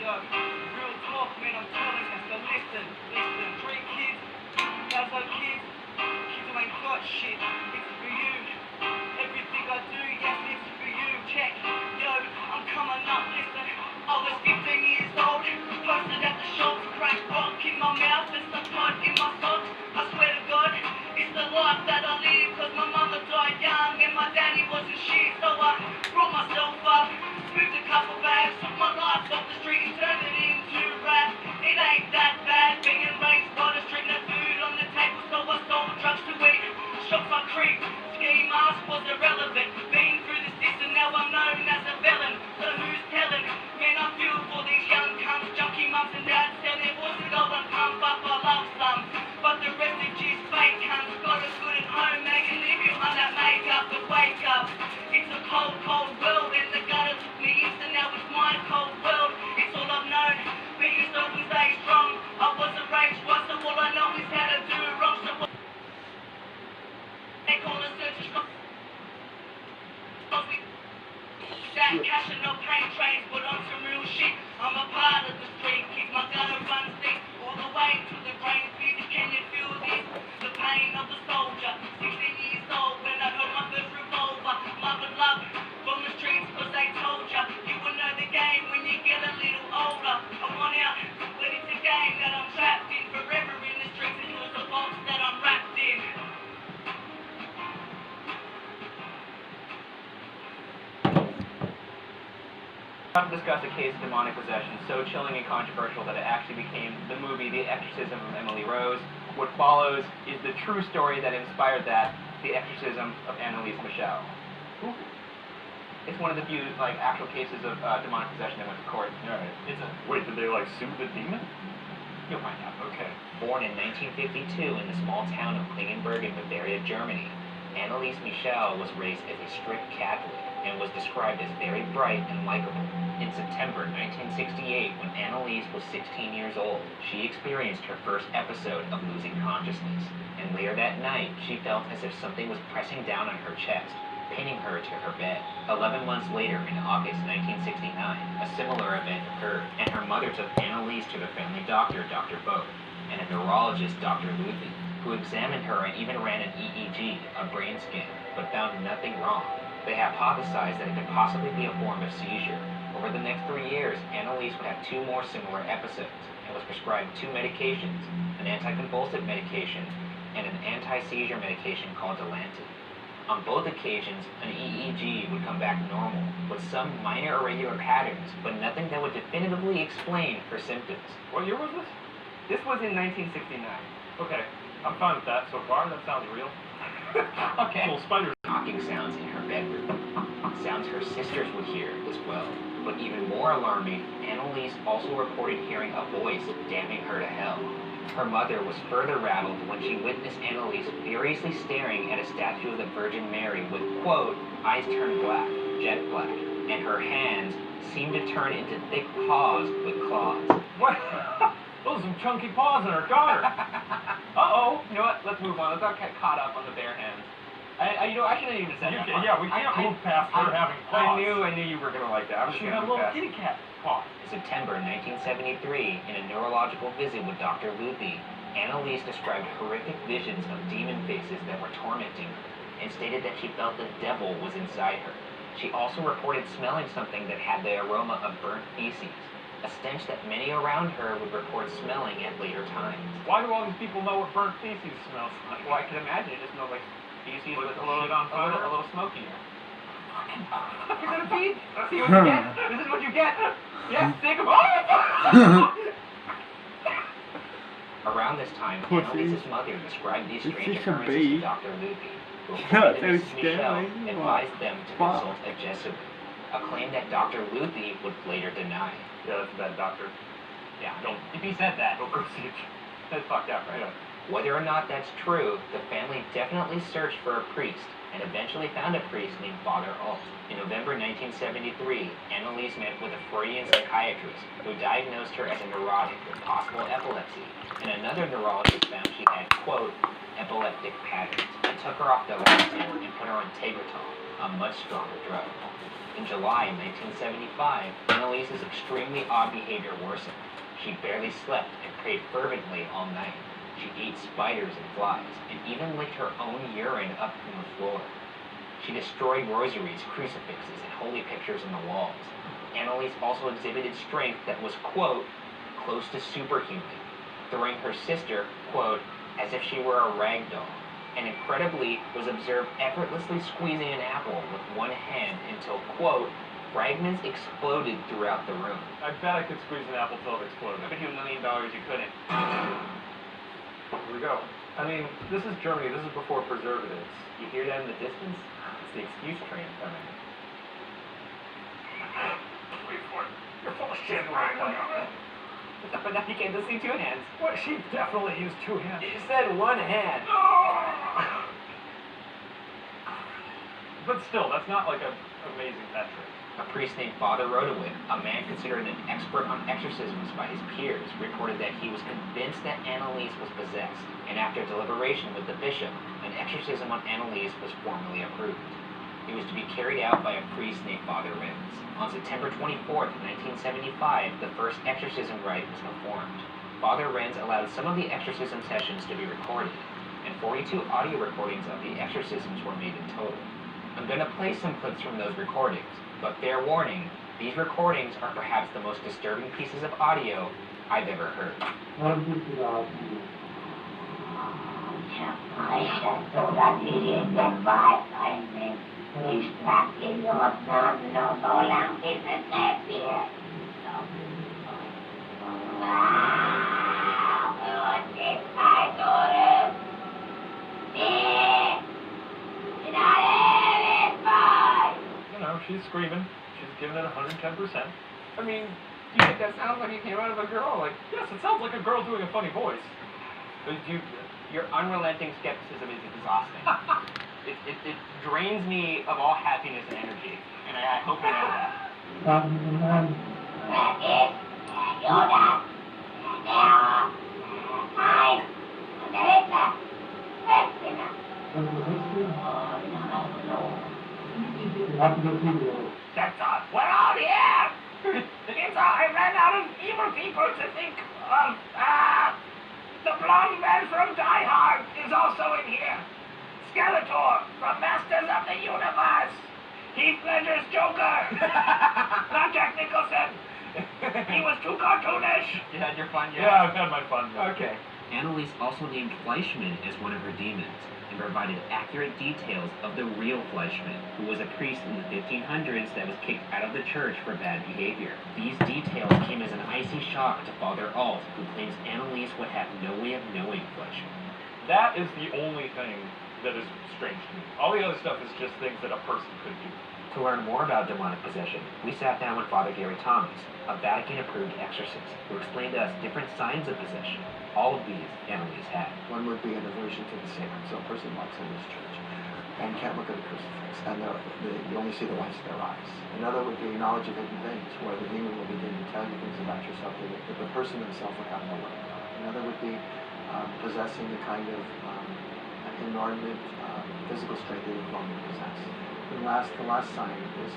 yo, real talk, man, I'm telling you, so listen, 3 kids, those are kids who ain't got shit, it's for you. Everything I do, yes, it's for you. Check, yo, I'm coming up, listen. I was 15 years old, posted at the shops, crack rock in my mouth and some blood in my socks. I swear to God, it's the life that I live, cause my mama died young and my daddy wasn't shit. So I brought myself up, moved a couple bags, took my life off the street and turned it into rap. It ain't that bad, being raised by the street, no food on the table, so I sold drugs to eat. Shots I creep, ski mask was irrelevant. Been through the system, now I'm known as a villain. So who's telling? Man, I feel for these young cunts, junkie mums and dads, tell their boys to go and pump up. I love some, but the rest is just fake cunts. Got us good at home, making live you on that makeup. But wake up, it's a cold, cold world, and the gutter took me instant. Now it's my cold world. It's all I've known. Be yourself and stay strong. I wasn't raised right, so all I know is how to do wrong. So they call us search strong. That cash and no pain trains, but on some real shit. I'm a part of the street, keep my gutter runs deep, all the way to the brain feed. Can you feel this? The pain of the soldier, 16 years old when I heard my first revolver. Mother love from the streets, cause they told ya you will know the game when you get a little older. I want out, but it's a game that I'm trapped in, forever in the streets, and it's a box that I'm wrapped in. To discuss a case of demonic possession so chilling and controversial that it actually became the movie The Exorcism of Emily Rose. What follows is the true story that inspired that, The Exorcism of Annalise Michel. Ooh. It's one of the few actual cases of demonic possession that went to court. Alright. Wait, did they sue the demon? You'll find out. Okay. Born in 1952 in the small town of Klingenberg in Bavaria, Germany, Annalise Michel was raised as a strict Catholic and was described as very bright and likable. In September 1968, when Annalise was 16 years old, she experienced her first episode of losing consciousness, and later that night, she felt as if something was pressing down on her chest, pinning her to her bed. 11 months later, in August 1969, a similar event occurred, and her mother took Annalise to the family doctor, Dr. Boat, and a neurologist, Dr. Ludwig, who examined her and even ran an EEG, a brain scan, but found nothing wrong. They hypothesized that it could possibly be a form of seizure. Over the next 3 years, Annalise would have 2 more similar episodes and was prescribed 2 medications, an anticonvulsive medication and an anti-seizure medication called Dilantin. On both occasions, an EEG would come back normal, with some minor irregular patterns, but nothing that would definitively explain her symptoms. What year was this? This was in 1969. Okay. I'm fine with that so far. That sounds real. Okay. Little spiders. Knocking sounds in her bedroom, sounds her sisters would hear as well. But even more alarming, Annalise also reported hearing a voice damning her to hell. Her mother was further rattled when she witnessed Annalise furiously staring at a statue of the Virgin Mary with, quote, eyes turned black, jet black, and her hands seemed to turn into thick paws with claws. What? Those are some chunky paws in her daughter. Uh-oh. You know what? Let's move on. Let's not get caught up on the bare hands. I shouldn't even said that part. Yeah, we can't move past her having paws. I knew you were going to like that. She had a little kitty cat paw. September 1973, in a neurological visit with Dr. Ludwig, Annalise described horrific visions of demon faces that were tormenting her and stated that she felt the devil was inside her. She also reported smelling something that had the aroma of burnt feces, a stench that many around her would report smelling at later times. Why do all these people know what burnt feces smells like? Well, I can imagine it just smells like feces with a little smoky. You're gonna feed? See what you get? This is what you get. Yes, think of Around this time, Annalise's mother described these strange occurrences to Dr. Ludwig, who Mrs. Michel advised them to consult a Jesuit, a claim that Dr. Ludwig would later deny. Yeah, that's a bad doctor. Yeah, if he said that, Don't go see it. that's fucked up, right? Yeah. Whether or not that's true, the family definitely searched for a priest and eventually found a priest named Father Alt. In November 1973, Annalise met with a Freudian psychiatrist who diagnosed her as a neurotic with possible epilepsy, and another neurologist found she had, quote, epileptic patterns and took her off dilacetin and put her on Tegretol, a much stronger drug. In July 1975, Annalise's extremely odd behavior worsened. She barely slept and prayed fervently all night. She ate spiders and flies, and even licked her own urine up from the floor. She destroyed rosaries, crucifixes, and holy pictures on the walls. Annalise also exhibited strength that was, quote, close to superhuman, throwing her sister, quote, as if she were a rag doll, and incredibly was observed effortlessly squeezing an apple with one hand until, quote, fragments exploded throughout the room. I bet I could squeeze an apple till it exploded. I bet you $1 million you couldn't. Here we go. I mean, this is Germany. This is before preservatives. You hear that in the distance? It's the excuse train coming. Wait for it. You're full of shit, right? But now you can't just see two hands. Well, she definitely used two hands. You said one hand. But still, that's not like an amazing metric. A priest named Father Rodowit, a man considered an expert on exorcisms by his peers, reported that he was convinced that Annalise was possessed, and after deliberation with the bishop, an exorcism on Annalise was formally approved. It was to be carried out by a priest named Father Renz. On September 24th, 1975, the first exorcism rite was performed. Father Renz allowed some of the exorcism sessions to be recorded, and 42 audio recordings of the exorcisms were made in total. I'm going to play some clips from those recordings, but fair warning, these recordings are perhaps the most disturbing pieces of audio I've ever heard. You know, she's screaming. She's giving it 110%. I mean, you think that sounds like it came out of a girl? Like, Yes, it sounds like a girl doing a funny voice. your unrelenting skepticism is exhausting. It drains me of all happiness and energy, and I hope you know that. That's all. We're all here! I ran out of evil people to think of. The blonde man from Die Hard is also in here. Skeletor from Masters of the Universe. Heath Ledger's Joker. Not Jack Nicholson. He was too cartoonish. You had your fun, Yeah, I've had my fun. Okay. Annalise also named Fleischmann as one of her demons, and provided accurate details of the real Fleischmann, who was a priest in the 1500s that was kicked out of the church for bad behavior. These details came as an icy shock to Father Alt, who claims Annalise would have no way of knowing Fleischmann. That is the only thing that is strange to me. All the other stuff is just things that a person could do. To learn more about demonic possession, we sat down with Father Gary Thomas, a Vatican-approved exorcist, who explained to us different signs of possession. All of these Annalise had. One would be an aversion to the sacred. So a person walks in this church and can't look at a crucifix, and you only see the whites of their eyes. Another would be knowledge of hidden things, where the demon will begin to tell you things about yourself that the person himself would have no way. Another would be possessing the kind of inordinate physical strength that would normally possess. The last sign is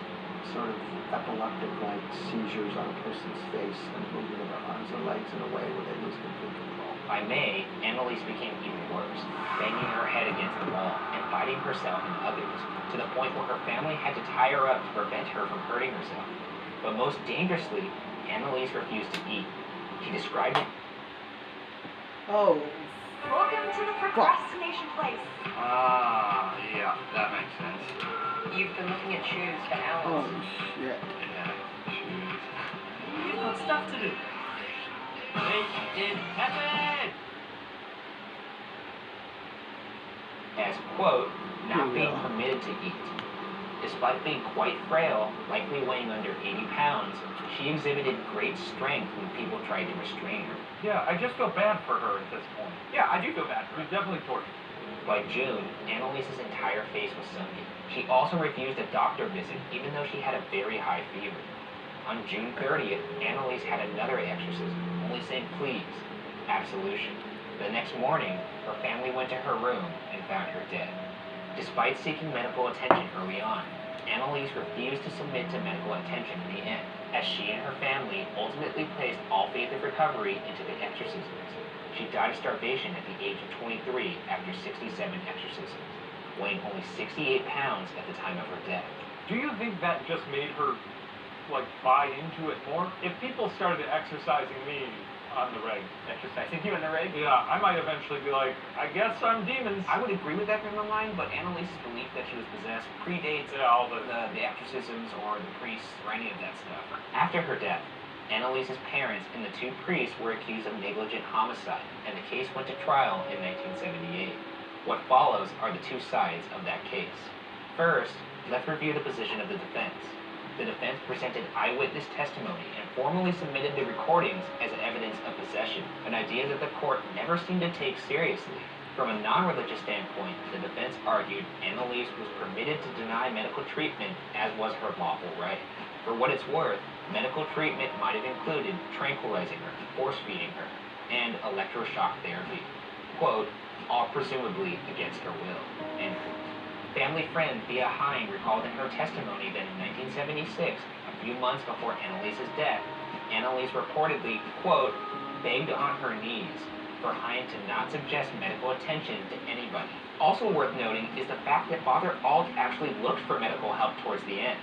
sort of epileptic-like seizures on a person's face and movement of their arms and legs in a way where they lose complete control. By May, Annalise became even worse, banging her head against the wall and biting herself and others, to the point where her family had to tie her up to prevent her from hurting herself. But most dangerously, Annalise refused to eat. She described it. Oh, Welcome to the procrastination place. Ah, yeah, that makes sense. You've been looking at shoes for oh hours. shit. Yeah, shoes. You've got stuff to do. Make it happen! As, quote, not being permitted to eat. Despite being quite frail, likely weighing under 80 pounds, she exhibited great strength when people tried to restrain her. Yeah, I just feel bad for her at this point. Yeah, I do feel bad for She's her. definitely tortured. By June, Annalise's entire face was sunken. She also refused a doctor visit, even though she had a very high fever. On June 30th, Annalise had another exorcism, only saying please, absolution. The next morning, her family went to her room and found her dead. Despite seeking medical attention early on, Annalise refused to submit to medical attention in the end, as she and her family ultimately placed all faith of recovery into the exorcisms. She died of starvation at the age of 23 after 67 exorcisms, weighing only 68 pounds at the time of her death. Do you think that just made her, like, buy into it more? If people started exercising me on the reg, Exercising you in the rig? yeah, I might eventually be like, I guess I'm demons. I would agree with that in my mind, but Annalise's belief that she was possessed predates Yeah, all the... the exorcisms or the priests or any of that stuff. After her death, Annalise's parents and the two priests were accused of negligent homicide, and the case went to trial in 1978. What follows are the two sides of that case. First, let's review the position of the defense. The defense presented eyewitness testimony and formally submitted the recordings as evidence of possession, an idea that the court never seemed to take seriously. From a non-religious standpoint, the defense argued Annalise was permitted to deny medical treatment, as was her lawful right. For what it's worth, medical treatment might have included tranquilizing her, force-feeding her, and electroshock therapy. Quote, all presumably against her will, end quote. Family friend Thea Hine recalled in her testimony that in 1976, a few months before Annalise's death, Annalise reportedly, quote, begged on her knees for Hine to not suggest medical attention to anybody. Also worth noting is the fact that Father Alt actually looked for medical help towards the end.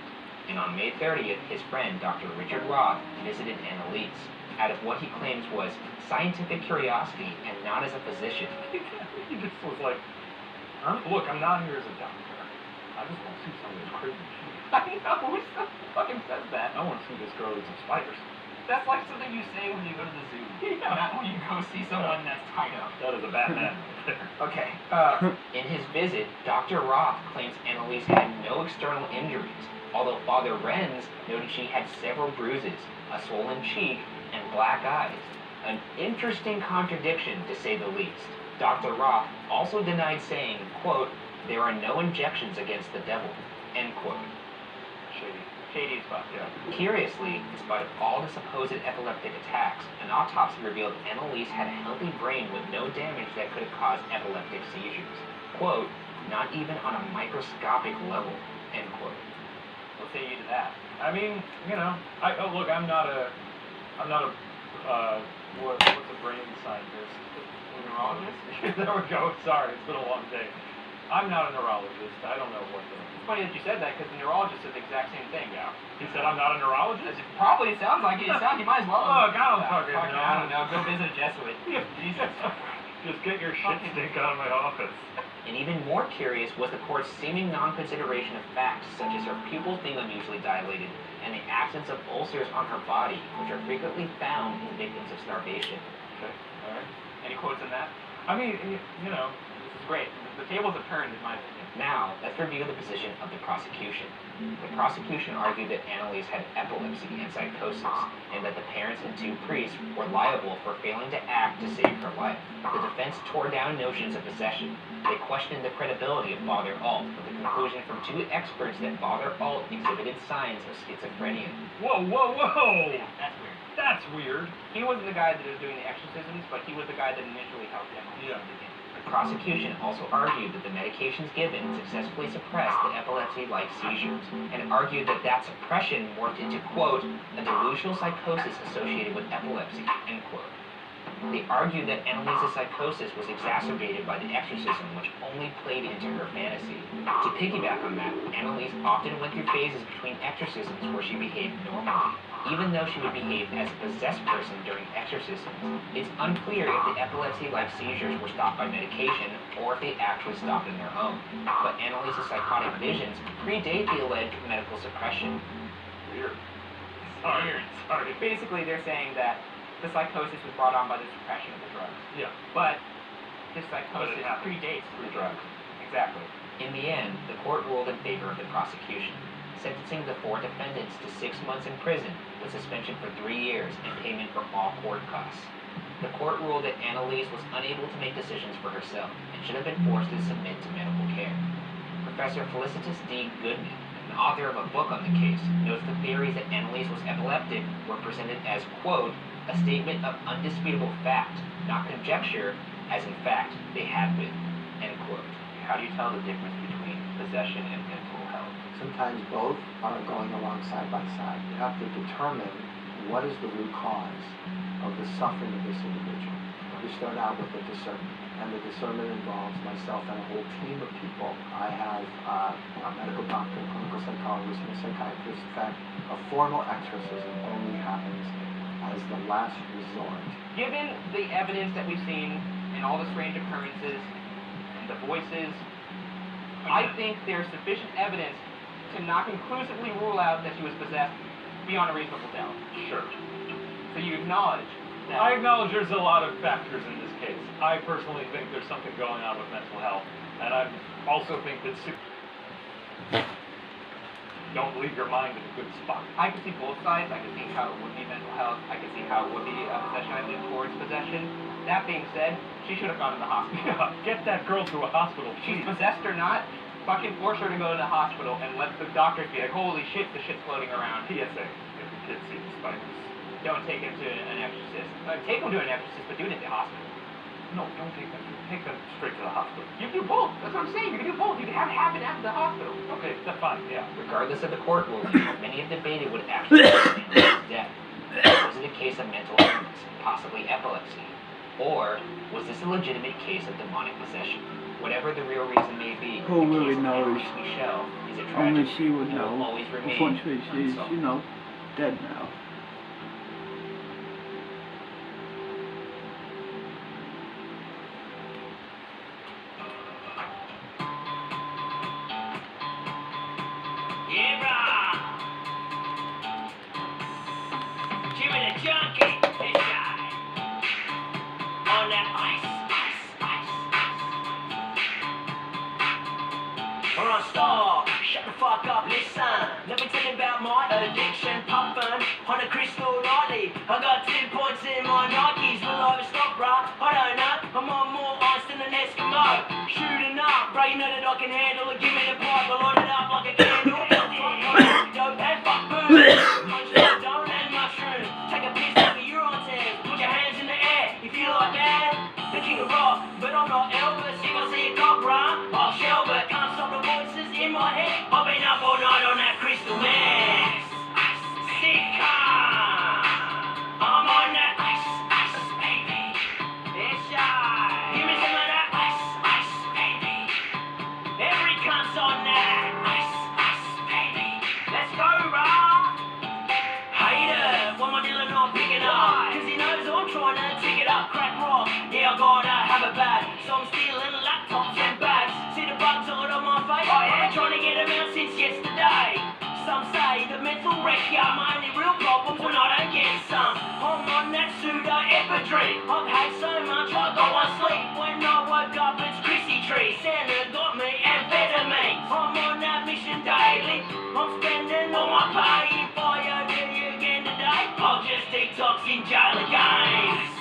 And on May 30th, his friend, Dr. Richard Roth, visited Annalise, out of what he claims was scientific curiosity and not as a physician. He just was like, look, I'm not here as a doctor. I just want to see some of this crazy shit. I know, who fucking says that? I want to see this girl eat some spiders. That's like something you say when you go to the zoo. Yeah. Not when you go see someone that's tied up. That is a Batman. Okay. In his visit, Dr. Roth claims Annalise had no external injuries, although Father Renz noted she had several bruises, a swollen cheek, and black eyes. An interesting contradiction, to say the least. Dr. Roth also denied saying, quote, there are no injections against the devil, end quote. Shady. Shady as fuck. Yeah. Curiously, in spite of all the supposed epileptic attacks, an autopsy revealed Annalise had a healthy brain with no damage that could have caused epileptic seizures. Quote, not even on a microscopic level, end quote. What say you to that? I mean, you know, look, I'm not a, what's a brain scientist? A neurologist? There we go. Sorry, it's been a long day. I'm not a neurologist. I don't know what the... It's funny that you said that because the neurologist said the exact same thing. Yeah. He said I'm not a neurologist? Probably sounds like it. You might as well. Look, I don't fucking know. I don't know. Go visit a Jesuit. Jesus. Just get your shit stink out of my office. And even more curious was the court's seeming non-consideration of facts, such as her pupils being unusually dilated, and the absence of ulcers on her body, which are frequently found in victims of starvation. Okay, alright. Any quotes on that? I mean, you know, This is great. The tables have turned, in my opinion. Now, let's review the position of the prosecution. The prosecution argued that Annalise had epilepsy and psychosis, and that the parents and two priests were liable for failing to act to save her life. The defense tore down notions of possession. They questioned the credibility of Father Alt, with the conclusion from two experts that Father Alt exhibited signs of schizophrenia. whoa, whoa, whoa! Yeah, that's weird. That's weird. He wasn't the guy that was doing the exorcisms, but he was the guy that initially helped him. Yeah. The prosecution also argued that the medications given successfully suppressed the epilepsy-like seizures, and argued that that suppression morphed into, quote, a delusional psychosis associated with epilepsy, end quote. They argued that Annalise's psychosis was exacerbated by the exorcism, which only played into her fantasy. To piggyback on that, Annalise often went through phases between exorcisms where she behaved normally, even though she would behave as a possessed person during exorcisms. It's unclear if the epilepsy-like seizures were stopped by medication or if they actually stopped on their own. But Annalise's psychotic visions predate the alleged medical suppression. Weird. Sorry. Basically, they're saying that the psychosis was brought on by the suppression of the drugs. Yeah. But this psychosis happened. predates The drugs. Exactly. In the end, the court ruled in favor of the prosecution, sentencing the four defendants to 6 months in prison with suspension for 3 years and payment for all court costs. The court ruled that Annalise was unable to make decisions for herself and should have been forced to submit to medical care. Professor Felicitas D. Goodman, an author of a book on the case, notes the theories that Annalise was epileptic were presented as, quote, a statement of undisputable fact, not conjecture, as in fact they have been, end quote. How do you tell the difference between possession and mental health? Sometimes both are going along side by side. You have to determine what is the root cause of the suffering of this individual. We start out with the discernment, and the discernment involves myself and a whole team of people. I have a medical doctor, a clinical psychologist, and a psychiatrist. In fact, a formal exorcism only happens as the last resort. Given the evidence that we've seen and all the strange occurrences and the voices, I think there's sufficient evidence to not conclusively rule out that she was possessed beyond a reasonable doubt. Sure. So you acknowledge that. I acknowledge there's a lot of factors in this case. I personally think there's something going on with mental health, and I also think that don't leave your mind in a good spot. I can see both sides. I can see how it would be mental health. I can see how it would be possession. I lean towards possession. That being said, she should have gone to the hospital. Get that girl to a hospital, She's please. possessed or not, fucking force her to go to the hospital and let the doctors be like, holy shit, the shit's floating around. PSA, if the kids see the spiders. Don't take him to an exorcist. Take him to an exorcist, but do it at the hospital. No, don't take them. Take them straight to the hospital. You can do both. That's what I'm saying. You can do both. You can have it happen at the hospital. Okay, that's fine, yeah. Regardless of the court ruling, many have debated what actually caused Annalise's death. Was it a case of mental illness, possibly epilepsy? Or was this a legitimate case of demonic possession? Whatever the real reason may be, Who the really case of knows? Annalise Michel is a Only tragedy she would and will know. always remain Unfortunately, she's, unsolved. dead now. Yeah, brah. Jimmy the junkie, this guy. On that ice. Alright, stop. Shut the fuck up, listen. Let me tell you about my addiction. Puffin' on a crystal nightly. I got 10 points in my Nikes. Will I ever stop, bruh? I don't know. I'm on more ice than an Eskimo. Shooting up, bruh, you know that I can handle it. Give me the pipe, I'll light it up like a candle. Dope and fuck booze. Punch like don't and mushrooms. Take a piss like a Euron test. Put your hands in the air if you like that. The king of rock, but I'm not Elvis. If I see a cop, bruh, I'll shelve it. Can't stop the voices in my head. I've been up all night on that crystal mess. Sicker. I'm on that ice, baby. Yes, I. Give me some of that ice, baby. Every cunt's on that ice, baby. Let's go, brah. Hater, why my dealer not picking up? Cause he knows I'm trying to tick it up. Crack rock, yeah, I gotta have it bad. So I'm stealing laptops and bags. See the bugs all on my face? I've been trying to get them out since yesterday. Some say the mental wreck, yeah, my only real problems when I don't get some. I'm on that pseudo-epidrine. I've had so much I go on sleep. When I woke up, it's Chrissy Tree. Santa got me amphetamine. I'm on that mission daily. I'm spending all my pay. If I owe you again today, I'll just detox in jail again.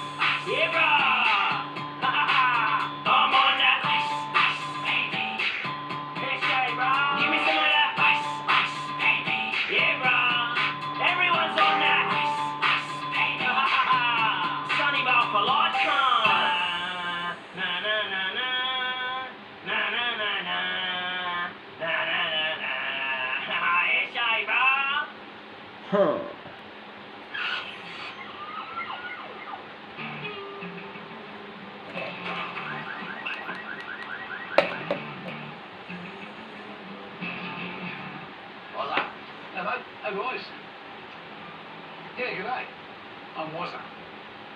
Yeah, brah. I'm on that ice, baby. Yes, yeah, brah. Give me some of that ice, baby. Yeah, brah. Everyone's on that ice, baby. Sunny bar for lifetime. Na na na na. Na na na na. Na na na na. Yes, yeah, brah. Huh. Hola. Hello. Hey, boys. Yeah, g'day. I'm Wazza.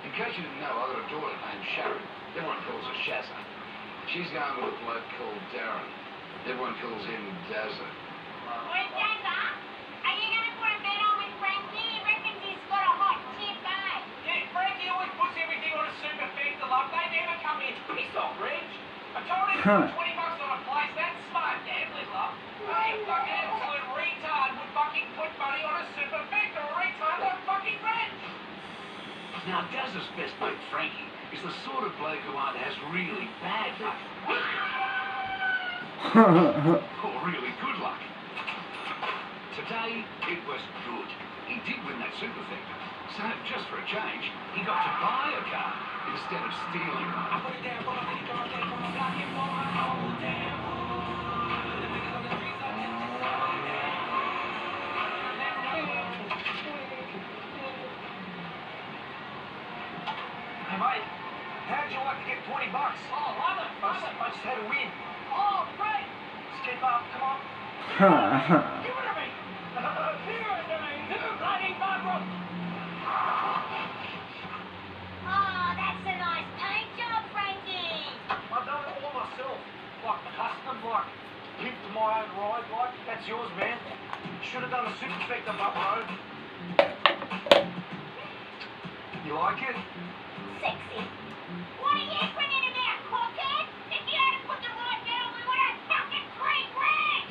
In case you didn't know, I've got a daughter named Sharon. Everyone calls her Shazza. She's going with a bloke called Darren. Everyone calls him Dazza. Where's Dazza? Are you gonna put a bet on with Frankie? He reckons he's got a hot chick, eh? Yeah, Frankie always puts everything on a super feature love. They never come here to piss off, Reg. I told him to put $20 on a place. That's smart gambling, love. Hey, fucking absolute retard would fucking put money on a super feature. A retard like fucking Reg. Now, Dazza's best mate, Frankie, is the sort of bloke who either has really bad luck or really good luck. Today, it was good. He did win that superfecta. So, just for a change, he got to buy a car instead of stealing one. Hey mate, how'd you like to get 20 bucks? Oh, love it. I just had a win. Oh, great. Let's keep up, come on. Give it to me. Bloody bugger. Oh, that's a nice paint job, Frankie. I've done it all myself. Like custom, like pimped my own ride, like that's yours, man. Should have done a superfecta, but bro. You like it? Sexy. What are you bringing about, cockhead? If you hadn't put the right metal, we would have fucking 3 grand.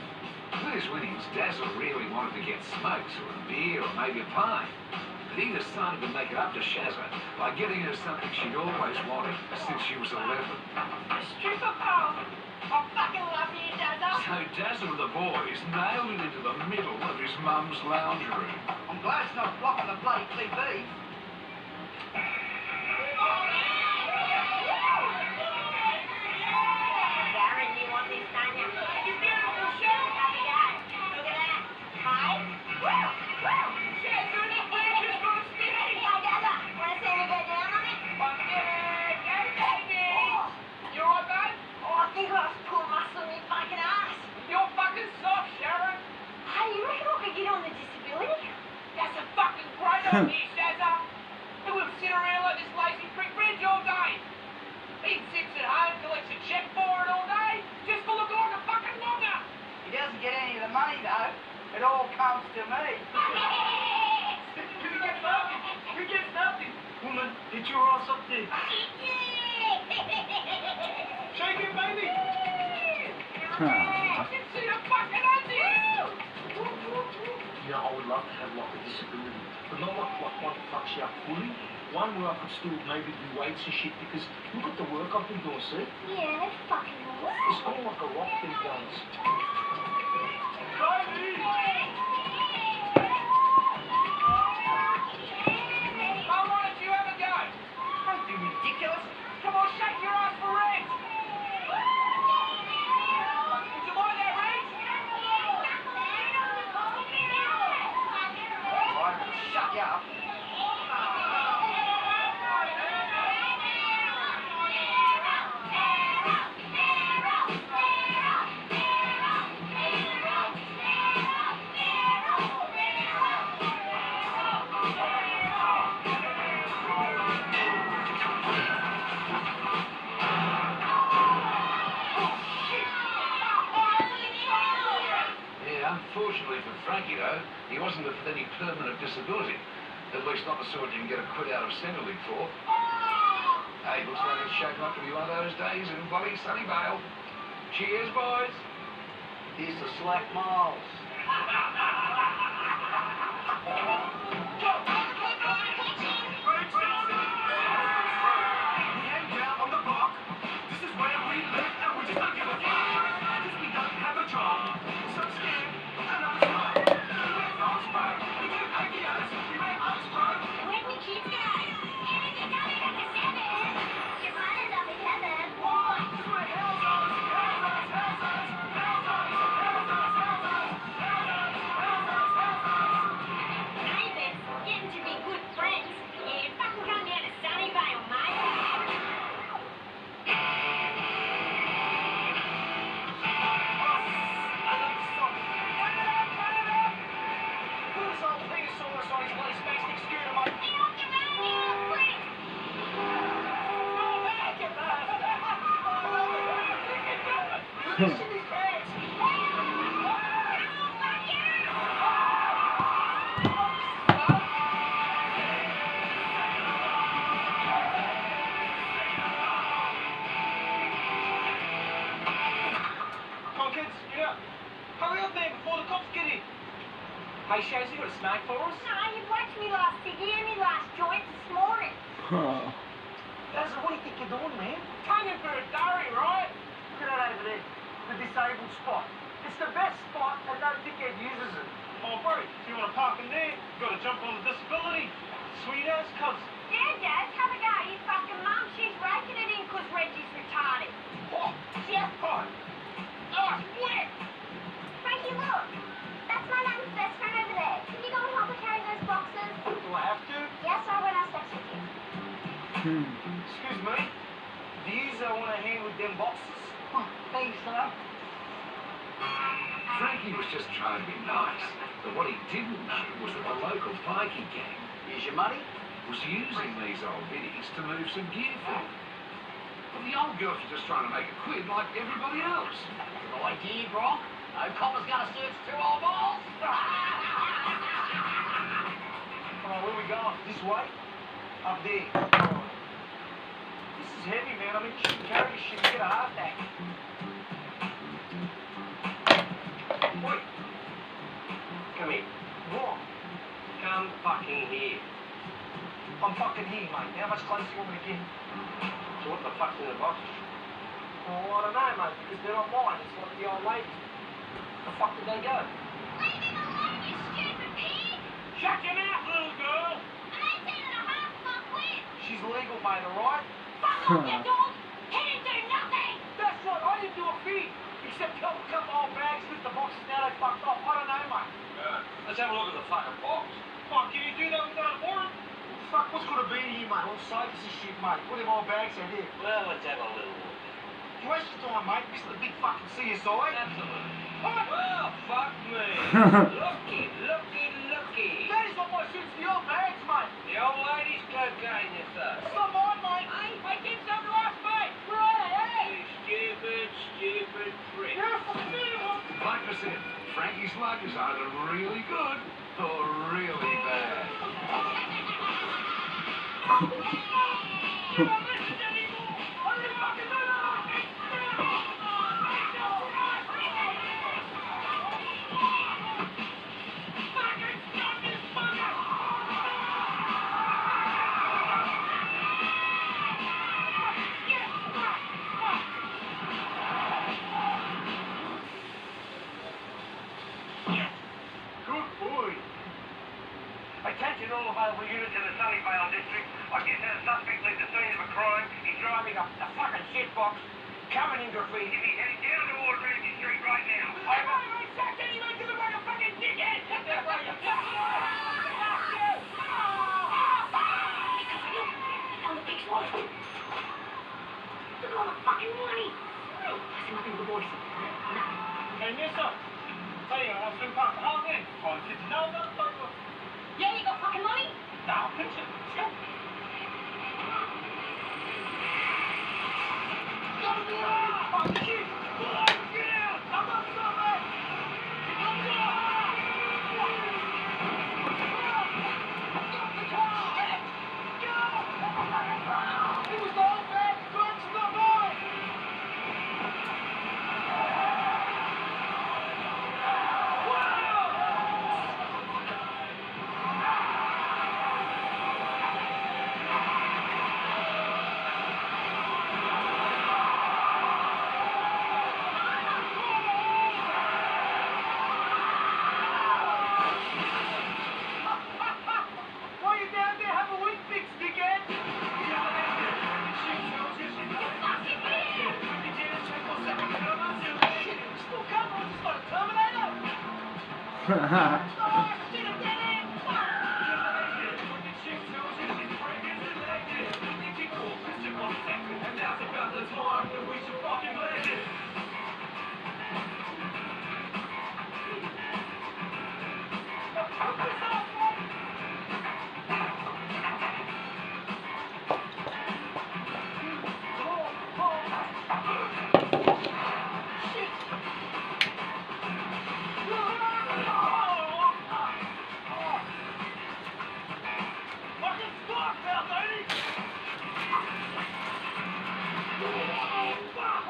With his winnings, Dazzle really wanted to get smokes or a beer or maybe a pie. But he decided to make it up to Shazza by getting her something she'd always wanted since she was 11. Stripper pole. I fucking love you, Dazzle. So Dazzle and the boys nailed it into the middle of his mum's lounge room. I'm glad it's not blocking the bloody TV. Darren, you want this, don't you? You beautiful show. Have a go. Look at that. Hey? Woo! Woo! Shit, dude, the plane just got spinning. Hey, Dazzle, want to see me go down on it? You alright, mate? Oh, I think I pulled muscle in my fucking ass. You're fucking soft, Sharon. Hey, you reckon I could get on the disability? That's a fucking great idea, Shazza. Who will sit around like this lazy prick bridge all day? He sits at home, collects a check for it all day, just to look like a fucking logger. He doesn't get any of the money, though. It all comes to me. Who gets nothing? Who gets nothing? Woman, get your ass up there. Shake it, baby. I can see the fucking onions. You know, I would love to have like a disability, but not like one that fucks you up fully. One where I could still maybe do weights and shit, because look at the work I've been doing, see? Yeah, that's fucking awesome. It's all like a rock these days. Come on, if you have a go. Don't be ridiculous. Come on, shake your ass for Reg. Did you like that, Reg? I'm gonna shut you up. Yeah, unfortunately for Frankie, though, he wasn't with any permanent disability. At least not the sort you can get a quid out of Centre League for. Hey, looks like it's shaping up to be one of those days in bloody Sunnyvale. Cheers, boys. Here's the slack miles. Where'd my kids go? Everything done at the 7. Your mother's up at 7. Neighbours, getting to be good friends. Yeah, fucking come down to Sunnyvale, mate. Come on, kids, get up. Hurry up, man, before the cops get in. Hey, Shaz, you got a smack for us? No, you watched me last ciggy and me last joint this morning. Dazzle, what do you think you're doing, man? Coming for a durry, right? Look at that over there, the disabled spot. It's the best spot, and no dickhead uses it. Oh, bro, if you want to park in there, you got to jump on the disability. Sweet ass cubs. Yeah, Dad, have a go. Your fucking mum, she's raking it in because Reggie's retarded. Oh, Yeah. oh, oh, it's wet. Frankie, look. That's my mum's best friend over there. Can you go and help her carry those boxes? Do I have to? Yes, I went upstairs with you. Excuse me. Do you want a hand with them boxes? Oh, thanks, son. Frankie was just trying to be nice, but what he didn't know was that the local bikie gang Here's your money. was using these old biddies to move some gear for them. But the old girls were just trying to make a quid like everybody else. Good idea, Bronk. No copper's gonna search two old balls. Oh, where we going? This way? Up there. Oh. This is heavy, man. I mean, you shouldn't carry this shit and get a heart attack. Wait. Come here. What? Come fucking here. I'm fucking here, mate. How much closer you want me to get? So what the fuck's in the box? Oh, I don't know, mate, because they're not mine. It's like the old lady. The fuck did they go? Leave him alone, you stupid pig! Shut your mouth, little girl! An 18.5 fuck with! She's legal, mate, alright? Fuck off, you dog! He didn't do nothing! That's right, I didn't do a thing! Except help a couple old bags lift the boxes, now they fucked off. I don't know, mate. Let's have a look at the fucking box. Fuck, can you do that without a warrant? Fuck, what's gonna be here, mate? All safes and shit, mate. Put them old bags out here. Well, let's have a little look. You waste your time, mate. This is the big fucking CSI. Absolutely. Well, fuck me. Looky. That is not my shit, it's the old bags, mate. The old lady's cocaine, you say. It's not mine, mate. Hey, get some to us, mate. Where are they, You stupid prick. You're a fucking idiot. Like I said, Frankie's luck is either really good or really bad. Good boy. Attention all available units in the Sunnyvale district. I guess that a suspect left the scene of a crime. He's driving a fucking shitbox, covered in graffiti. He's heading down toward Ramsey Street right now. Over. On the big spot. Look at all the fucking money. I see nothing but the boys. Hey, mister. Hey, I've been parked the whole thing. Oh, did you know, motherfucker? Yeah, you got fucking money? No, picture. Let's go. Oh, shit. Get out. I'm not sorry. It was the old bag. It's not mine. While you're down there, have a wing fix, dickhead. Still coming. It's not a Terminator.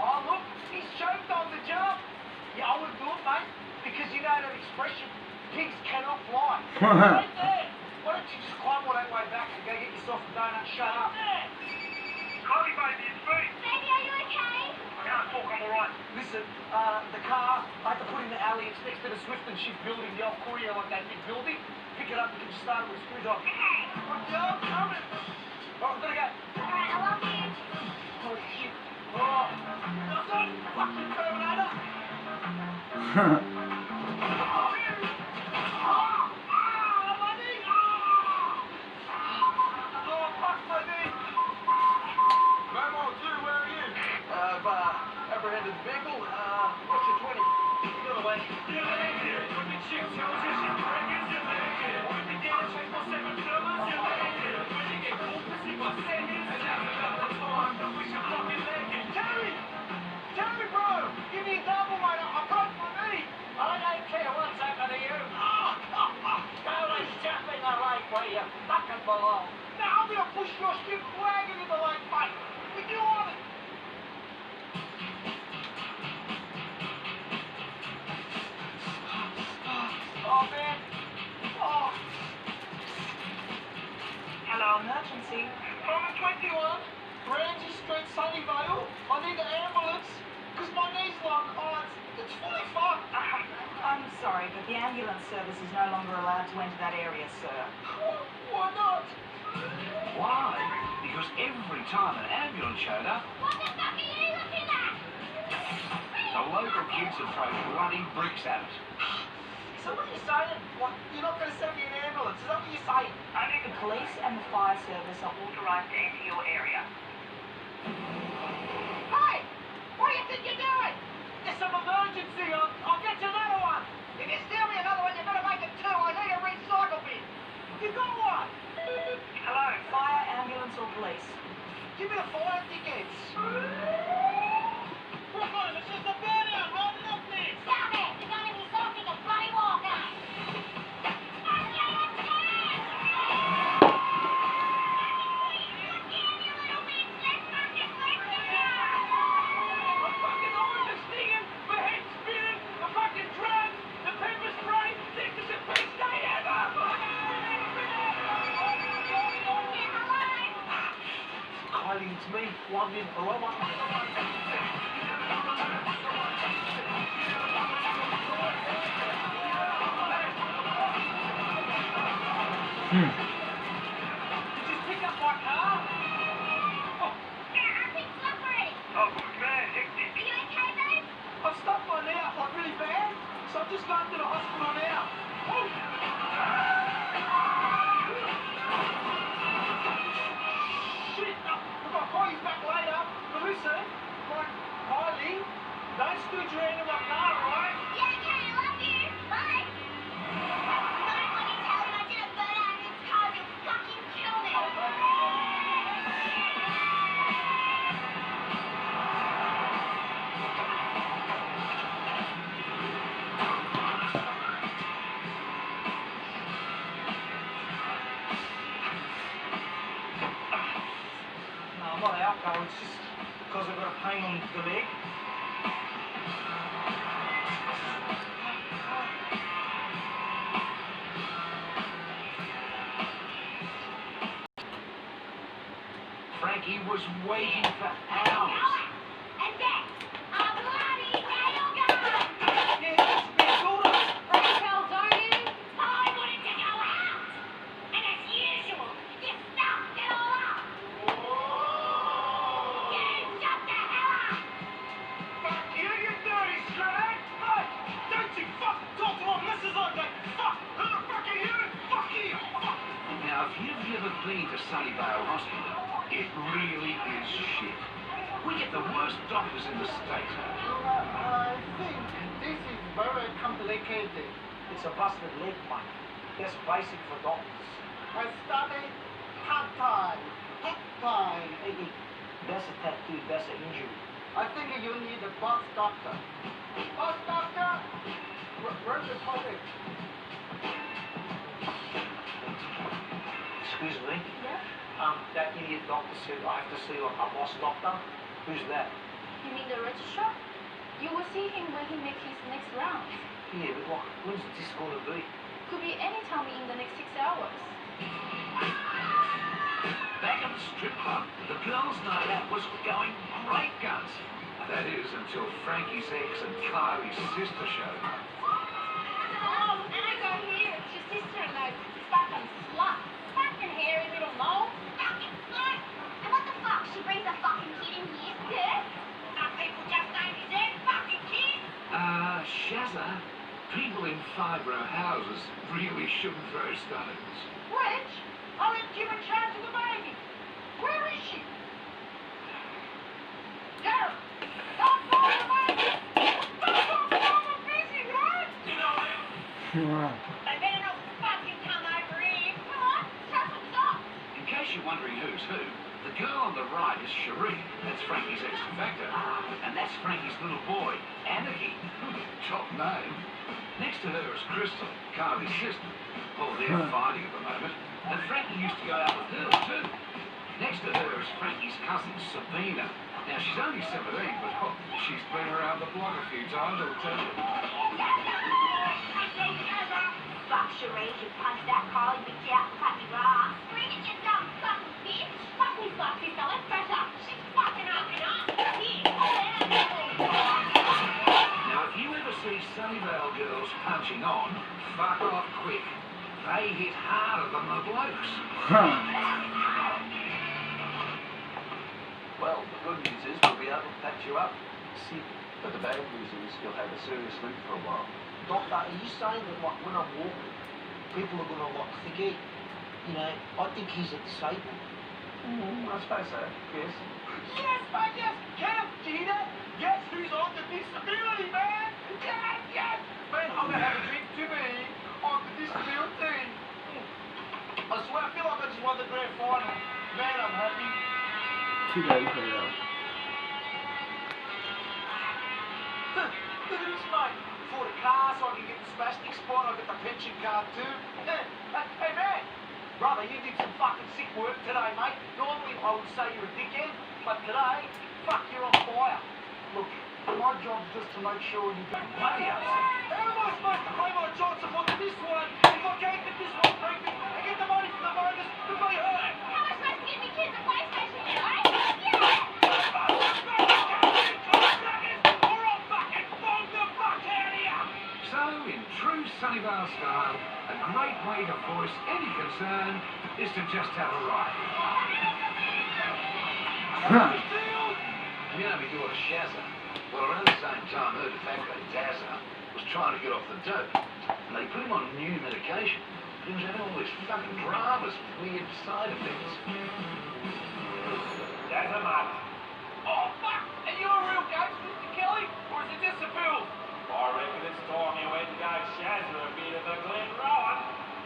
Oh, look, he's choked on the job. Yeah, I wouldn't do it, mate, because you know that expression, pigs cannot fly. Right there. Why don't you just climb all that way back and go get yourself a donut? Shut up. Chloe, baby, it's me. Baby, are you okay? I can't Look, I'm alright. Listen, the car, I had to put in the alley. It's next to the Swift and Shift building, the old courier, like that big building. Pick it up, you can just start it with a screwdriver. Okay. Yo, coming. Oh, I'm gonna go. Alright, I love you. Oh, shit. Oh, nothing. Fucking Terminator. Apprehended the vehicle. What's your 20? Get away. Terry, bro! Give me a double, mate. I broke my knee. I don't care what's happened to you. Go and jump in the lake where you fucking belong. Now I'm gonna push your shit wagon in the lake, mate. If you want it. Oh, man. Oh. Hello, emergency. I'm 21, Ramsey Street, Sunnyvale. I need an ambulance, because my knee's like, it's fully fucked. I'm sorry, but the ambulance service is no longer allowed to enter that area, sir. Why not? Why? Because every time an ambulance showed up, What the fuck are you looking at? the local kids would throw bloody bricks at us. So what are you saying? What, you're not going to send me an ambulance? Is that what you're saying? Only the police and the fire service are authorized to enter your area. Hey! What do you think you're doing? There's some emergency. I'll get you another one. If you steal me another one, you're going to make it two. I need a recycle bin. You got one? Hello, fire, ambulance, or police? Give me the fire tickets. Brooklyn, it's just a burnout. Roll it up there. Stop it! You're gonna be sorting a bloody walker. My fucking arms are stinging, my head's spinning, my fucking drugs, the pepper spray. This is the best day ever. Kylie, it's me. 1 minute, Roma. Did you just pick up my car? Yeah, everything's slippery. Oh, good man, hectic. Are you okay, babe? I've stuck my knee out like really bad, so I'm just going to the hospital now. Oh. Shit! Look, I'll call you back later. But listen, like, Kylie, don't stood your hand in my car, alright? Yeah, okay, I love you. Bye. Don't let me tell him I didn't burn out in his car. He'll fucking kill me. No, I'm not alcohol. It's just because I've got a pain on the leg. Frankie was waiting for hours. And that's a bloody nail gun. Yeah, it's a bit shorter. Rachel, don't you? I wanted to go out. And as usual, you stuffed it all up. You shut the hell up. Fuck you, you dirty strag! Hey, don't you fucking talk to my missus like that! Fuck! Who the fuck are you? Fuck you! Fuck! Now, if you've never been to Sunnyvale Hospital, it really is shit. We get the worst doctors in the state. I think this is very complicated. It's a busted leg, mate. That's basic for doctors. I studied tactile. That's a tattoo, that's an injury. I think you need a bus doctor. Bus doctor? Where's the toilet? Excuse me? Yeah? That idiot doctor said I have to see like a boss doctor. Who's that? You mean the registrar? You will see him when he makes his next round. Yeah, but like, when's this going to be? Could be any time in the next 6 hours. Back at the strip club, The girls' night out was going great guns. That is, until Frankie's ex and Kylie's sister showed up. Oh, and I got here. It's your sister-in-law. Fucking slut. Fucking hairy little mole. Fucking slut. And what the fuck? She brings a fucking kid in here? Yeah. Some people just don't deserve fucking kids. Shazza, people in five-row houses really shouldn't throw stones. Rich, I left you in charge of the baby. Where is she? Gareth, don't call the baby. I'm busy, right? They better not fucking come over here. Come on, shut what's up. In case you're wondering who's who, the girl on the right is Cherie. That's Frankie's ex-factor. And that's Frankie's little boy, Anarchy. Top name. Next to her is Crystal, Kylie's sister. Oh, they're fighting at the moment. And Frankie used to go out with her, too. Next to her is Frankie's cousin, Sabina. Now, she's only 17, but oh, she's been around the block a few times, I'll tell you. Fuck Cherie, you punch that Kylie bitch out and cut your ass. Bring it, you dumb fucking bitch. Fuck me, fuck sister, let's press up. She's fucking up and up. Here, Now, if you ever see Sunnyvale girls punching on, fuck off quick. They hit harder than the blokes. Well, the good news is we'll be able to patch you up. See, but the bad news is you'll have a serious limp for a while. Doctor, are you saying that like when I'm walking, people are gonna like think, you know, I think he's disabled? I suppose so, yes. Yes, mate, yes. Kev, do you hear that? Guess who's on the disability, man? Yes, yes. Man, I'm gonna have a drink to me on the disability. I swear, I feel like I just won the grand final. Man, I'm happy. 2 days ago. Look at this, mate. For the car, so I can get the spastic spot. I got the pension card too. Hey, man. Brother, you did some fucking sick work today, mate. Normally I would say you're a dickhead, but today, fuck, you're on fire. Look, my job's just to make sure you get money out. How am I supposed to claim my child support to this one if I can't get this one pregnant and get the money from the bonus to pay her? how am I supposed to get me kids a PlayStation now, eh? So, in true Sunnyvale style, a great way to voice any concern is to just have a ride. You know my daughter Shazza? Well, around the same time, her de facto Dazza was trying to get off the dope, and they put him on new medication. He was having all these fucking dramas, weird side effects. That's a mark. Oh, fuck! Are you a real ghost, Mr. Kelly? Or is it just a pill? I reckon it's time you went and gave Shazza a bit of a Glen Rowan.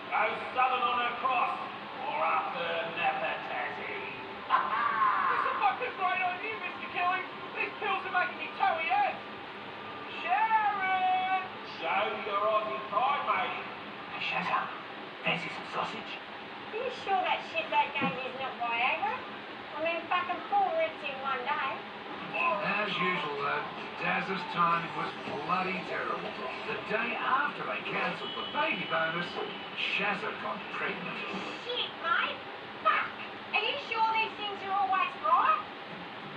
Go southern on her cross, or up the Napa Tassie. That's a fucking great idea, Mr. Kelly. These pills are making me toey-ass. Sharon! Show your Aussie pride, mate. Hey, Shazza, fancy some sausage? Are you sure that shit that gave is not Viagra? I mean, fucking 4 rips in one day. As usual, though, Dazza's timing was bloody terrible. The day after they cancelled the baby bonus, Shazza got pregnant. Shit, mate. Fuck. Are you sure these things are always right?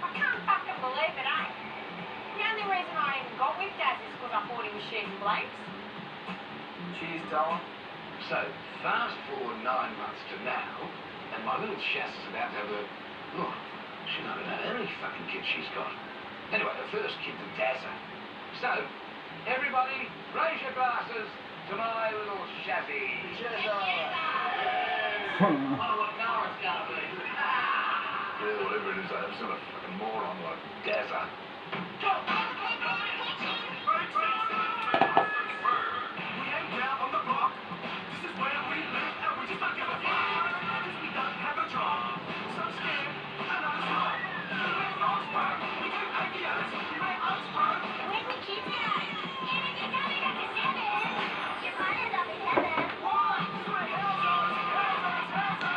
I can't fucking believe it, eh? The only reason I even got with Daz is because I thought he was shooting blanks. Cheers, Dollar. So, fast forward 9 months to now, and my little Shazza's about to have a... Look, she don't know how many fucking kids she's got. Anyway, the first kid's a Dazza. So, everybody, raise your glasses to my little Shazzy. Wonder what color it's gotta be. Yeah, whatever it is, I'm sort of fucking moron like Dazza. We ain't down on the block. This is where we live, and we just don't give a fuck. 'Cause we don't have a job. So scared, and I'm strong. We make Oxford, we do APOs, we make Oxford. When we keep it up. And if you tell me that to send it, you might end up in heaven. Why? 'Cause we're housos, housos, housos,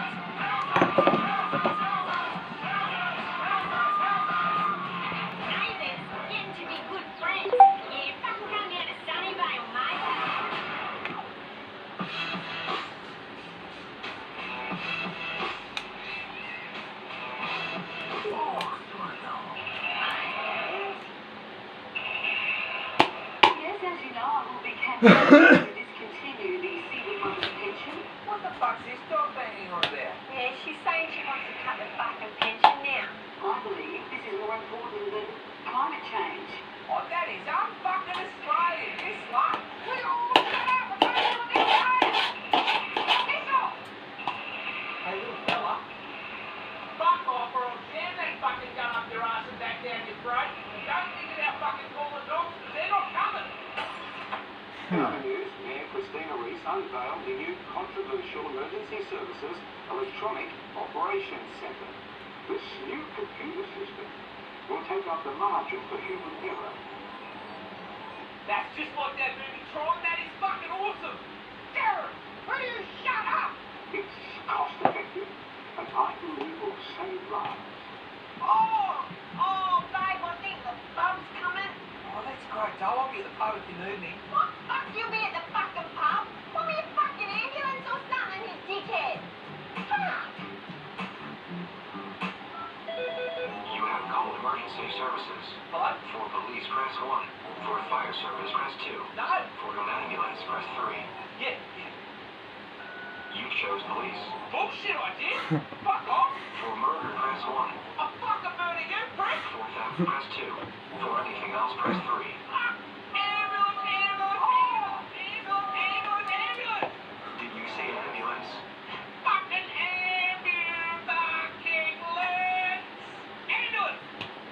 Neighbours, getting to be good friends. discontinue the single mother's pension. What the fuck's this dog banging on about? Yeah, she's saying she wants to cut the fucking pension now. I believe this is more important than climate change. Oh, that is unfucking Australian, this slut. We all shut up. We're going to do this. Piss off. Hey, little fella. Fuck off or I'll jam that fucking gun up your ass and back down your throat. And don't think about fucking calling dogs because they're not coming. Other news, Mayor Christina Reese unveiled the new controversial Emergency Services Electronic Operations Centre. This new computer system will take up the margin for human error. That's just like that movie Tron. That is fucking awesome. Darren, will you shut up? It's cost effective and I believe will save lives. Oh, babe, I think the pub's coming. Oh, that's great, Joe. I'll be at the pub if you need me. What? Fuck, you'll be at the fucking pub? Call me a fucking ambulance or something, you dickhead. Fuck. You have called emergency services. Hello? For police, press 1. For fire service, press 2. No. For an ambulance, press 3. Yeah. You chose police. Bullshit, I did. Fuck off. For murder, press 1. I fucking murder you, prick. For theft, press 2. For anything else, press 3. Ambulance, ambulance, ambulance, ambulance, ambulance. Did you say ambulance? Fucking ambulance, fucking let's. Ambulance.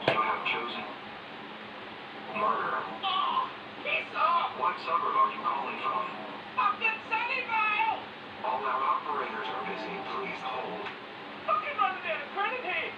You have chosen murder. Oh, piss off. What suburb are you calling from? Fucking Sunnyvale. All our operators are busy. Please hold. Fucking running out of credit here.